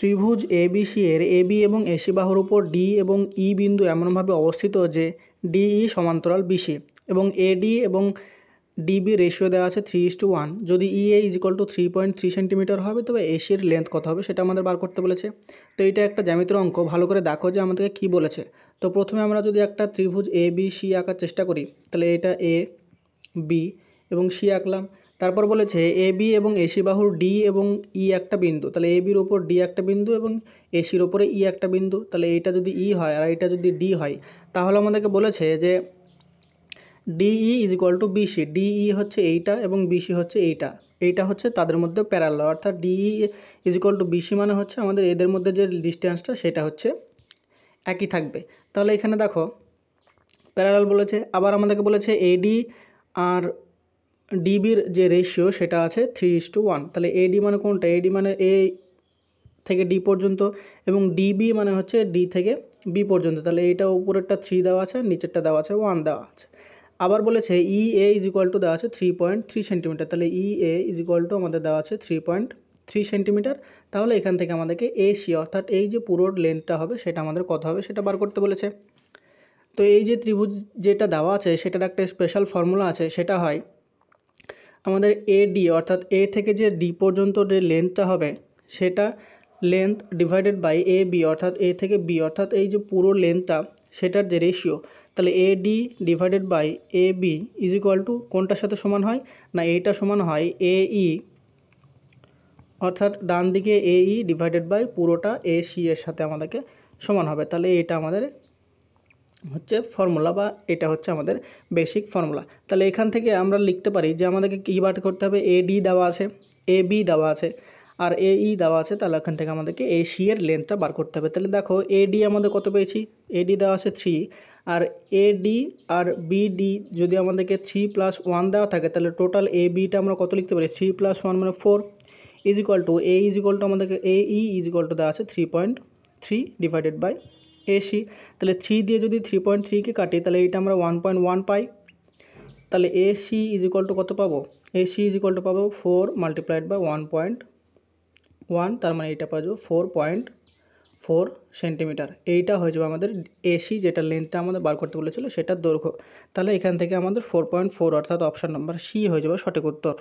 ত্রিভুজ এবিসি এর এবি এবং এসি বাহুর উপর ডি এবং ই বিন্দু এমনভাবে অবস্থিত যে ডিই সমান্তরাল বিসি এবং এডি এবং ডিবি রেশিও দেওয়া আছে 3:1। যদি ইএ ইজ ইকুয়াল টু 3.3 সেন্টিমিটার হবে তবে এসির লেন্থ কত হবে সেটা আমাদের বার করতে বলেছে। তো এটা একটা জ্যামিতির অঙ্ক, ভালো করে দেখো যে আমাদেরকে কী বলেছে। তো প্রথমে আমরা যদি একটা ত্রিভুজ এ বি সি আঁকার চেষ্টা করি তাহলে এটা এ বি এবং সি আঁকলাম। তারপর বলেছে এ বি এবং এসি বাহুর ডি এবং ই একটা বিন্দু, তাহলে এ বির ওপর ডি একটা বিন্দু এবং এসির ওপরে ই একটা বিন্দু। তাহলে এইটা যদি ই হয় আর এইটা যদি ডি হয় তাহলে আমাদেরকে বলেছে যে DE is equal to BC. DE হচ্ছে এইটা এবং বিসি হচ্ছে এইটা, এইটা হচ্ছে তাদের মধ্যে প্যারালাল, অর্থাৎ DE is equal to BC মানে হচ্ছে আমাদের এদের মধ্যে যে ডিস্টেন্সটা সেটা হচ্ছে একই থাকবে। তাহলে এখানে দেখো প্যারালাল বলেছে, আবার আমাদেরকে বলেছে এডি আর ডিবির যে রেশিও সেটা আছে 3:1। তাহলে এডি মানে কোনটা? এডি মানে এ থেকে ডি পর্যন্ত এবং ডিবি মানে হচ্ছে ডি থেকে বি পর্যন্ত। তাহলে এইটা উপরেরটা 3 দেওয়া আছে, নিচেরটা দেওয়া আছে 1 দেওয়া আছে। আবার বলেছে ই এ ইজ ইকুয়াল টু দেওয়া আছে 3.3 সেন্টিমিটার। তাহলে ই এ ইজ ইকুয়াল টু আমাদের দেওয়া আছে 3.3 সেন্টিমিটার। তাহলে এখান থেকে আমাদেরকে এসি অর্থাৎ এই যে পুরো লেন্থটা হবে সেটা আমাদের কত হবে সেটা বার করতে বলেছে। তো এই যে ত্রিভুজ যেটা দেওয়া আছে সেটার একটা স্পেশাল ফর্মুলা আছে, সেটা হয় আমাদের এডি অর্থাৎ এ থেকে যে ডি পর্যন্ত যে লেন্থটা হবে সেটা length divided by A B অর্থাৎ এ থেকে বি অর্থাৎ এই যে পুরো লেন্থটা সেটার যে রেশিও। তাহলে A D divided by A B is equal to কোনটার সাথে সমান হয় না এইটা সমান হয় এ ই অর্থাৎ ডান দিকে এ ই ডিভাইডেড বাই পুরোটা এ সি এর সাথে আমাদেরকে সমান হবে। তাহলে এটা আমাদের হচ্ছে ফর্মুলা বা এটা হচ্ছে আমাদের বেসিক ফর্মুলা। তাহলে এখান থেকে আমরা লিখতে পারি যে আমাদেরকে কী বার করতে হবে, এ ডি দেওয়া আছে, এ বি দেওয়া আছে আর এ ই দেওয়া আছে। তাহলে এখান থেকে আমাদেরকে এ সি এর লেন্থটা বার করতে হবে। তাহলে দেখো এ ডি আমাদের কত পেয়েছি, এ ডি দেওয়া আছে 3 আর এ ডি আর বি ডি যদি আমাদেরকে 3+1 দেওয়া থাকে তাহলে টোটাল এ বিটা আমরা কত লিখতে পারি 3+1 মানে 4 is equal two A is equal two আমাদেরকে এ ই ইজ ইকুয়াল টু দেওয়া আছে 3.3 ডিভাইডেড বাই এসি। তাহলে 3 দিয়ে যদি 3.3কে কাটি তাহলে এইটা আমরা 1.1 পাই। তাহলে এসি ইজ ইকুয়াল টু কত পাবো, এসি ইজ ইকুয়াল টু পাবো 4 মাল্টিপ্লাইড বাই 1.1, তার মানে এইটা পাবো 4.4 সেন্টিমিটার। এইটা হয়ে যাবে আমাদের এসি যেটা লেন্থটা আমাদের বার করতে বলেছিল সেটার দৈর্ঘ্য। তাহলে এখান থেকে আমাদের 4.4 অর্থাৎ অপশান নাম্বার সি হয়ে যাবে সঠিক উত্তর।